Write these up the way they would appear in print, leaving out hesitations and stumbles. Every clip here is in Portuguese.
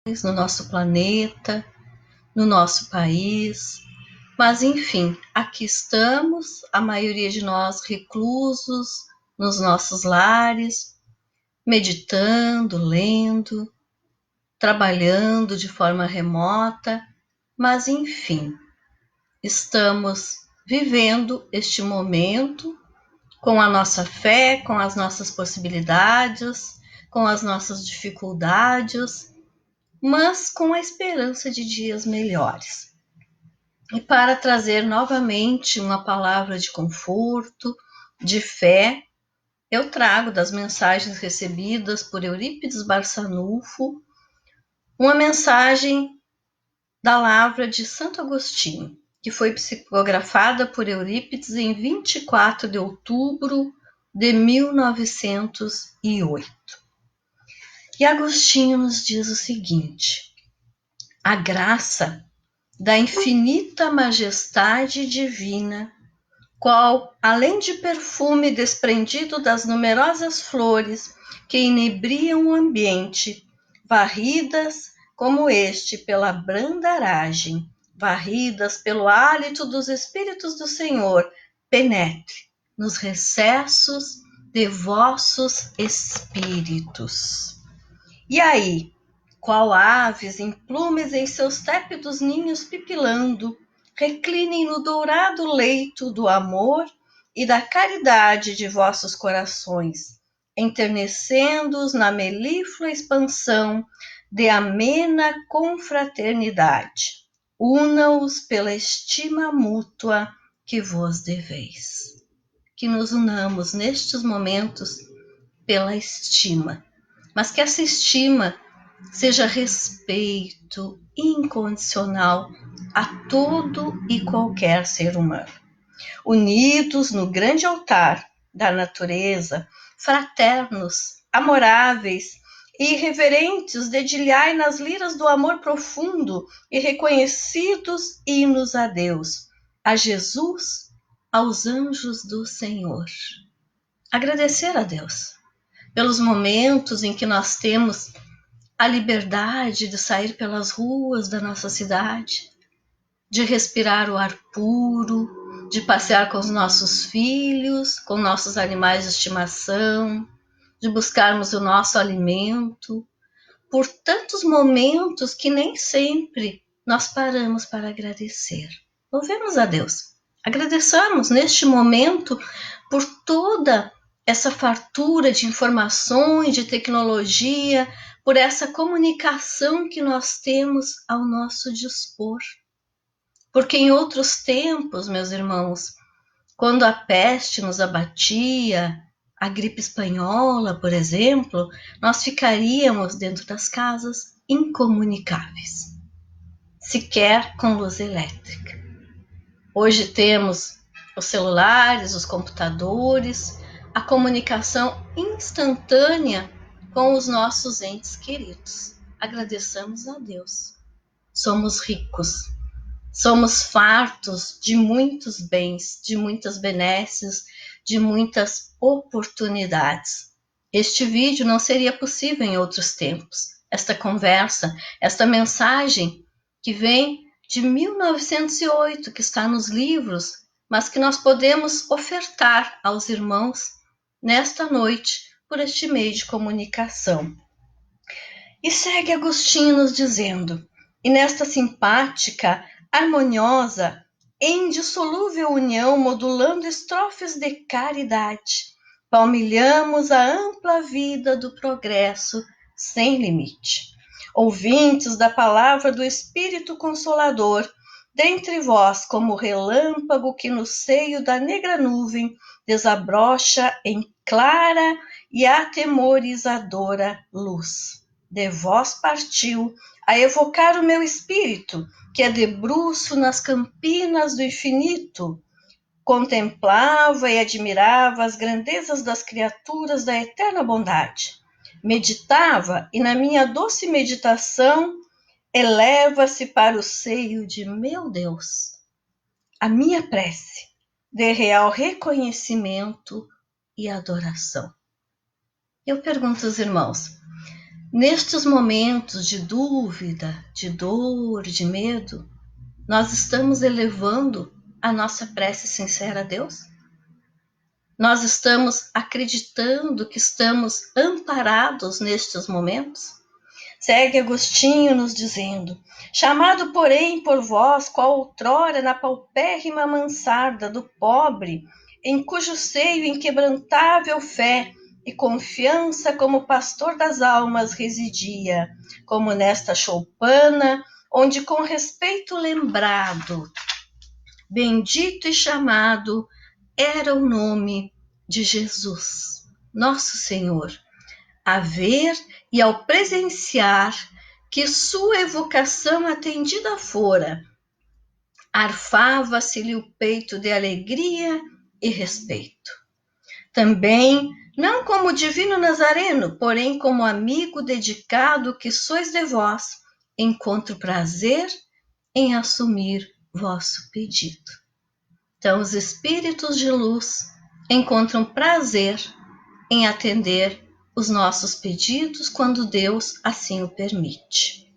no nosso planeta, no nosso país. Mas, enfim, aqui estamos, a maioria de nós reclusos nos nossos lares, meditando, lendo, trabalhando de forma remota, mas, enfim, estamos vivendo este momento com a nossa fé, com as nossas possibilidades, com as nossas dificuldades, mas com a esperança de dias melhores. E para trazer novamente uma palavra de conforto, de fé, eu trago das mensagens recebidas por Eurípides Barçanufo uma mensagem da Lavra de Santo Agostinho, que foi psicografada por Eurípides em 24 de outubro de 1908. E Agostinho nos diz o seguinte: a graça da infinita majestade divina, qual, além de perfume desprendido das numerosas flores que inebriam o ambiente, varridas como este pela branda aragem, varridas pelo hálito dos Espíritos do Senhor, penetre nos recessos de vossos espíritos. E aí, qual aves em plumes em seus tépidos ninhos pipilando, reclinem no dourado leito do amor e da caridade de vossos corações, enternecendo-os na melíflua expansão de amena confraternidade. Una-os pela estima mútua que vos deveis. Que nos unamos nestes momentos pela estima, mas que essa estima seja respeito incondicional a todo e qualquer ser humano. Unidos no grande altar da natureza, fraternos, amoráveis e irreverentes, dedilhai nas liras do amor profundo e reconhecidos hinos a Deus, a Jesus, aos anjos do Senhor. Agradecer a Deus pelos momentos em que nós temos a liberdade de sair pelas ruas da nossa cidade, de respirar o ar puro, de passear com os nossos filhos, com nossos animais de estimação, de buscarmos o nosso alimento, por tantos momentos que nem sempre nós paramos para agradecer. Louvemos a Deus. Agradeçamos neste momento por toda essa fartura de informações, de tecnologia, por essa comunicação que nós temos ao nosso dispor. Porque em outros tempos, meus irmãos, quando a peste nos abatia, a gripe espanhola, por exemplo, nós ficaríamos dentro das casas incomunicáveis, sequer com luz elétrica. Hoje temos os celulares, os computadores, a comunicação instantânea com os nossos entes queridos. Agradeçamos a Deus. Somos ricos, somos fartos de muitos bens, de muitas benesses, de muitas oportunidades. Este vídeo não seria possível em outros tempos. Esta conversa, esta mensagem que vem de 1908, que está nos livros, mas que nós podemos ofertar aos irmãos nesta noite por este meio de comunicação. E segue Agostinho nos dizendo: e nesta simpática, harmoniosa, indissolúvel união, modulando estrofes de caridade, palmilhamos a ampla vida do progresso sem limite. Ouvintes da palavra do Espírito Consolador, dentre vós como relâmpago que no seio da negra nuvem desabrocha em clara e atemorizadora luz. De vós partiu a evocar o meu espírito, que é debruço nas campinas do infinito, contemplava e admirava as grandezas das criaturas da eterna bondade. Meditava, e na minha doce meditação eleva-se para o seio de meu Deus a minha prece de real reconhecimento e adoração. Eu pergunto aos irmãos: Nestes momentos de dúvida, de dor, de medo, nós estamos elevando a nossa prece sincera a Deus? Nós estamos acreditando que estamos amparados nestes momentos? Segue Agostinho nos dizendo: chamado, porém, por vós, qual outrora na paupérrima mansarda do pobre, em cujo seio inquebrantável fé e confiança como pastor das almas residia, como nesta choupana, onde com respeito lembrado, bendito e chamado, era o nome de Jesus, nosso Senhor, a ver e ao presenciar que sua evocação atendida fora, arfava-se-lhe o peito de alegria e respeito. Também, não como divino Nazareno, porém como amigo dedicado que sois de vós, encontro prazer em assumir vosso pedido. Então, os espíritos de luz encontram prazer em atender os nossos pedidos quando Deus assim o permite.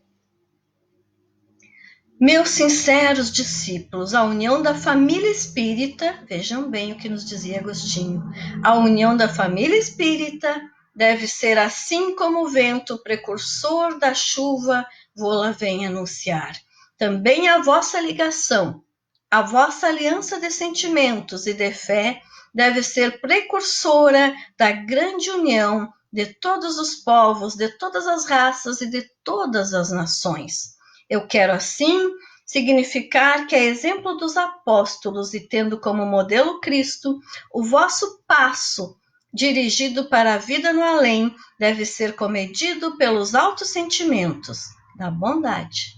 Meus sinceros discípulos, a união da família espírita, vejam bem o que nos dizia Agostinho, a união da família espírita deve ser assim como o vento precursor da chuva vô-la vem anunciar. Também a vossa ligação, a vossa aliança de sentimentos e de fé deve ser precursora da grande união de todos os povos, de todas as raças e de todas as nações. Eu quero, assim, significar que, a exemplo dos apóstolos e tendo como modelo Cristo, o vosso passo dirigido para a vida no além deve ser comedido pelos altos sentimentos da bondade,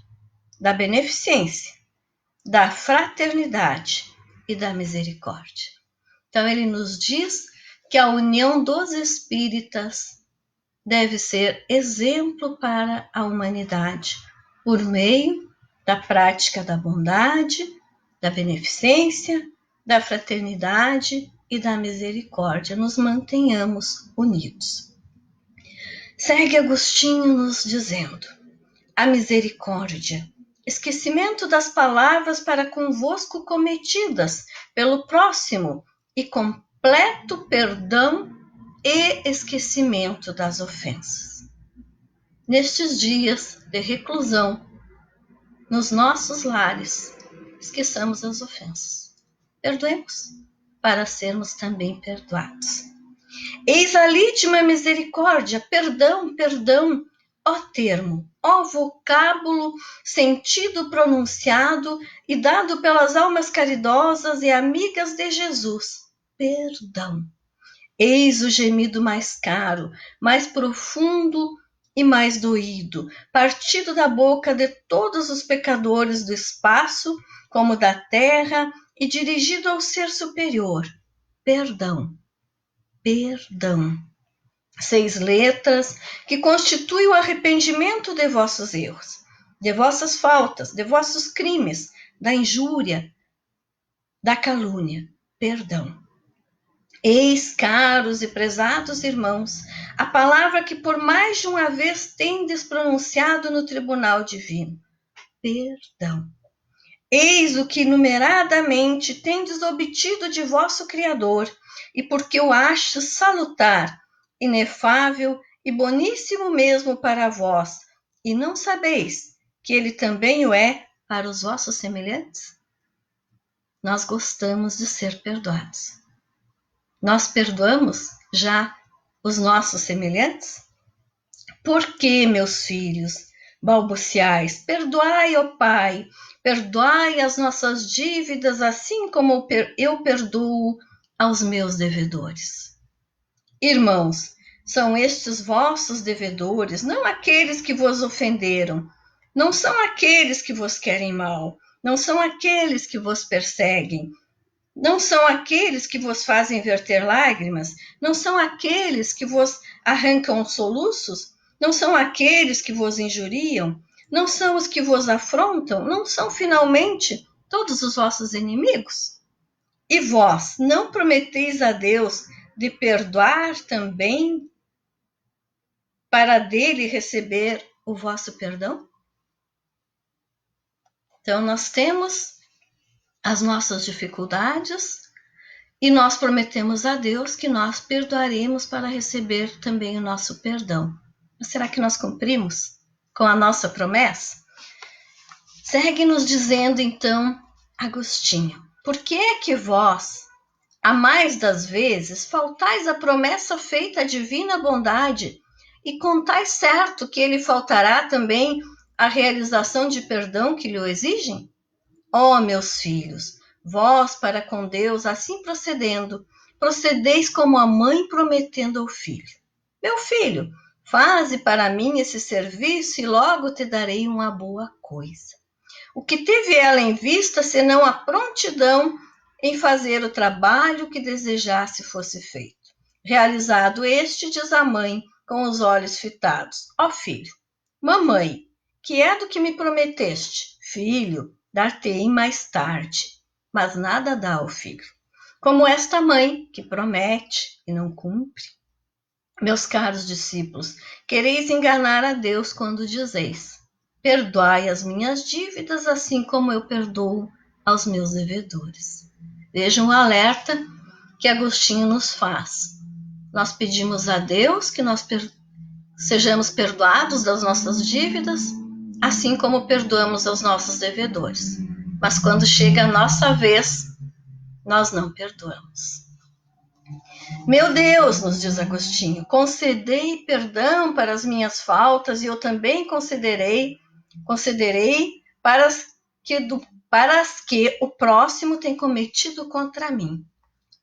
da beneficência, da fraternidade e da misericórdia. Então, ele nos diz que a união dos espíritas deve ser exemplo para a humanidade, por meio da prática da bondade, da beneficência, da fraternidade e da misericórdia. Nos mantenhamos unidos. Segue Agostinho nos dizendo: a misericórdia, esquecimento das palavras para convosco cometidas pelo próximo e completo perdão e esquecimento das ofensas. Nestes dias de reclusão, nos nossos lares, esqueçamos as ofensas. Perdoemos, para sermos também perdoados. Eis a lítima misericórdia, perdão, perdão, ó termo, ó vocábulo, sentido pronunciado e dado pelas almas caridosas e amigas de Jesus. Perdão. Eis o gemido mais caro, mais profundo e mais doído, partido da boca de todos os pecadores do espaço, como da terra, e dirigido ao ser superior. Perdão, perdão. 6 letras que constituem o arrependimento de vossos erros, de vossas faltas, de vossos crimes, da injúria, da calúnia. Perdão. Eis, caros e prezados irmãos, a palavra que por mais de uma vez tendes pronunciado no tribunal divino: perdão. Eis o que numeradamente tendes obtido de vosso Criador, e porque o acho salutar, inefável e boníssimo mesmo para vós, e não sabeis que ele também o é para os vossos semelhantes? Nós gostamos de ser perdoados. Nós perdoamos já os nossos semelhantes? Por que, meus filhos, balbuciais, perdoai, ó Pai, perdoai as nossas dívidas, assim como eu perdoo aos meus devedores. Irmãos, são estes vossos devedores, não aqueles que vos ofenderam, não são aqueles que vos querem mal, não são aqueles que vos perseguem, não são aqueles que vos fazem verter lágrimas, não são aqueles que vos arrancam soluços, não são aqueles que vos injuriam, não são os que vos afrontam, não são finalmente todos os vossos inimigos? E vós não prometeis a Deus de perdoar também para dele receber o vosso perdão? Então, nós temos as nossas dificuldades e nós prometemos a Deus que nós perdoaremos para receber também o nosso perdão. Mas será que nós cumprimos com a nossa promessa? Segue nos dizendo, então, Agostinho, por que é que vós, a mais das vezes, faltais à promessa feita à divina bondade e contais certo que ele faltará também a realização de perdão que lhe exigem? Ó meus filhos, vós para com Deus assim procedendo, procedeis como a mãe prometendo ao filho. Meu filho, faze para mim esse serviço e logo te darei uma boa coisa. O que teve ela em vista, senão a prontidão em fazer o trabalho que desejasse fosse feito? Realizado este, diz a mãe, com os olhos fitados: ó filho, mamãe, que é do que me prometeste? Filho, dar-te-ei mais tarde. Mas nada dá ao filho, como esta mãe, que promete e não cumpre. Meus caros discípulos, quereis enganar a Deus quando dizeis: perdoai as minhas dívidas, assim como eu perdoo aos meus devedores. Vejam o alerta que Agostinho nos faz. Nós pedimos a Deus que nós sejamos perdoados das nossas dívidas, assim como perdoamos aos nossos devedores. Mas quando chega a nossa vez, nós não perdoamos. Meu Deus, nos diz Agostinho, concedei perdão para as minhas faltas e eu também concederei para as que o próximo tem cometido contra mim.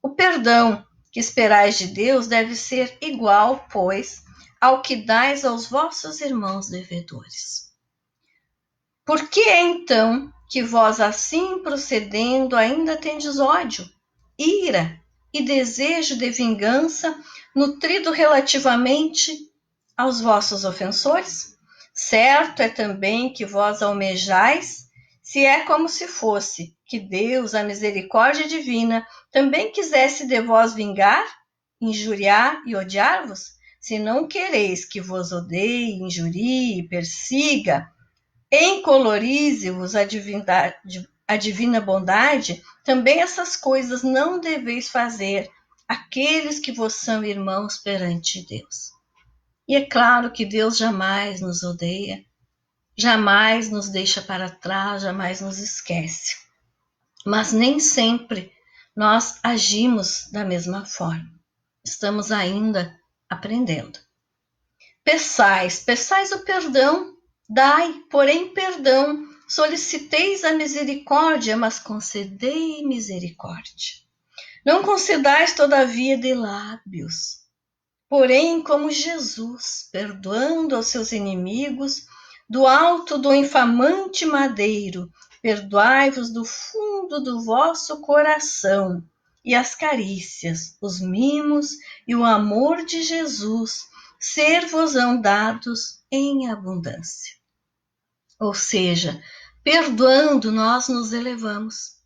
O perdão que esperais de Deus deve ser igual, pois, ao que dais aos vossos irmãos devedores. Por que é então que vós assim procedendo ainda tendes ódio, ira e desejo de vingança nutrido relativamente aos vossos ofensores? Certo é também que vós almejais, se é como se fosse que Deus, a misericórdia divina, também quisesse de vós vingar, injuriar e odiar-vos? Se não quereis que vos odeie, injurie e persiga, encolorize-vos a divina bondade, também essas coisas não deveis fazer àqueles que vos são irmãos perante Deus. E é claro que Deus jamais nos odeia, jamais nos deixa para trás, jamais nos esquece. Mas nem sempre nós agimos da mesma forma. Estamos ainda aprendendo. Peçais o perdão, dai, porém, perdão, soliciteis a misericórdia, mas concedei misericórdia. Não concedais, todavia, de lábios, porém, como Jesus, perdoando aos seus inimigos, do alto do infamante madeiro, perdoai-vos do fundo do vosso coração, e as carícias, os mimos e o amor de Jesus ser-vos-ão dados em abundância. Ou seja, perdoando, nós nos elevamos.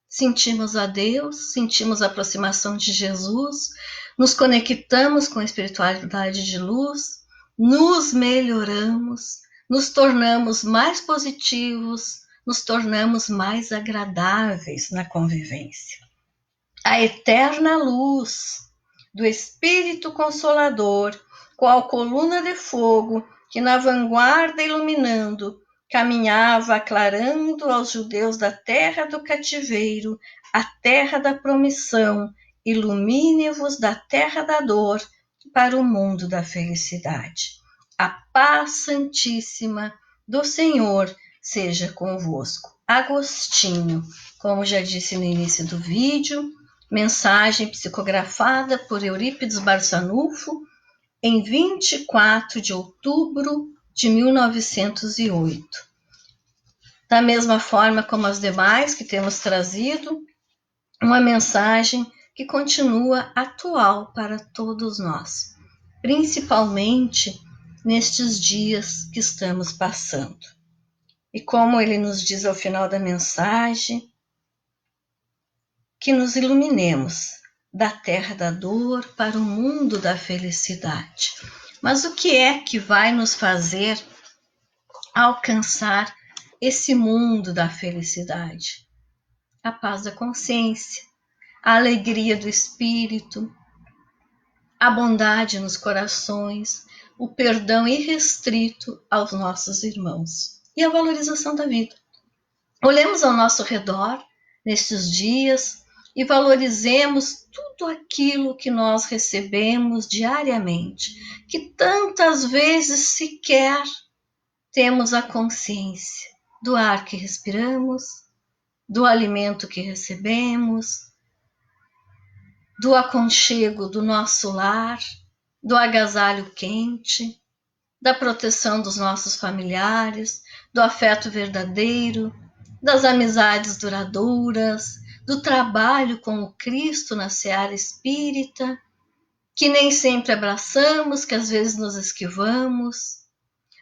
Sentimos a Deus, sentimos a aproximação de Jesus, nos conectamos com a espiritualidade de luz, nos melhoramos, nos tornamos mais positivos, nos tornamos mais agradáveis na convivência. A eterna luz do Espírito Consolador, qual coluna de fogo que na vanguarda iluminando, caminhava aclarando aos judeus da terra do cativeiro, a terra da promissão, ilumine-vos da terra da dor para o mundo da felicidade. A paz santíssima do Senhor seja convosco. Agostinho, como já disse no início do vídeo, mensagem psicografada por Eurípides Barçanufo em 24 de outubro de 1908. Da mesma forma como as demais que temos trazido, uma mensagem que continua atual para todos nós, principalmente nestes dias que estamos passando. E como ele nos diz ao final da mensagem, que nos iluminemos da terra da dor para o mundo da felicidade. Mas o que é que vai nos fazer alcançar esse mundo da felicidade? A paz da consciência, a alegria do espírito, a bondade nos corações, o perdão irrestrito aos nossos irmãos e a valorização da vida. Olhemos ao nosso redor nestes dias e valorizemos tudo aquilo que nós recebemos diariamente, que tantas vezes sequer temos a consciência do ar que respiramos, do alimento que recebemos, do aconchego do nosso lar, do agasalho quente, da proteção dos nossos familiares, do afeto verdadeiro, das amizades duradouras, do trabalho com o Cristo na seara espírita, que nem sempre abraçamos, que às vezes nos esquivamos,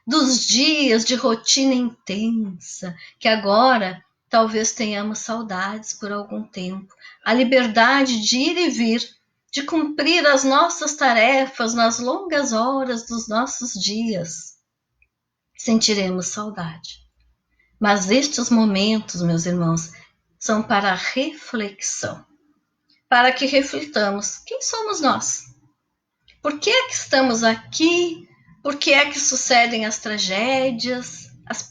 dos dias de rotina intensa, que agora talvez tenhamos saudades por algum tempo, a liberdade de ir e vir, de cumprir as nossas tarefas nas longas horas dos nossos dias. Sentiremos saudade. Mas estes momentos, meus irmãos, são para reflexão, para que reflitamos quem somos nós. Por que é que estamos aqui? Por que é que sucedem as tragédias?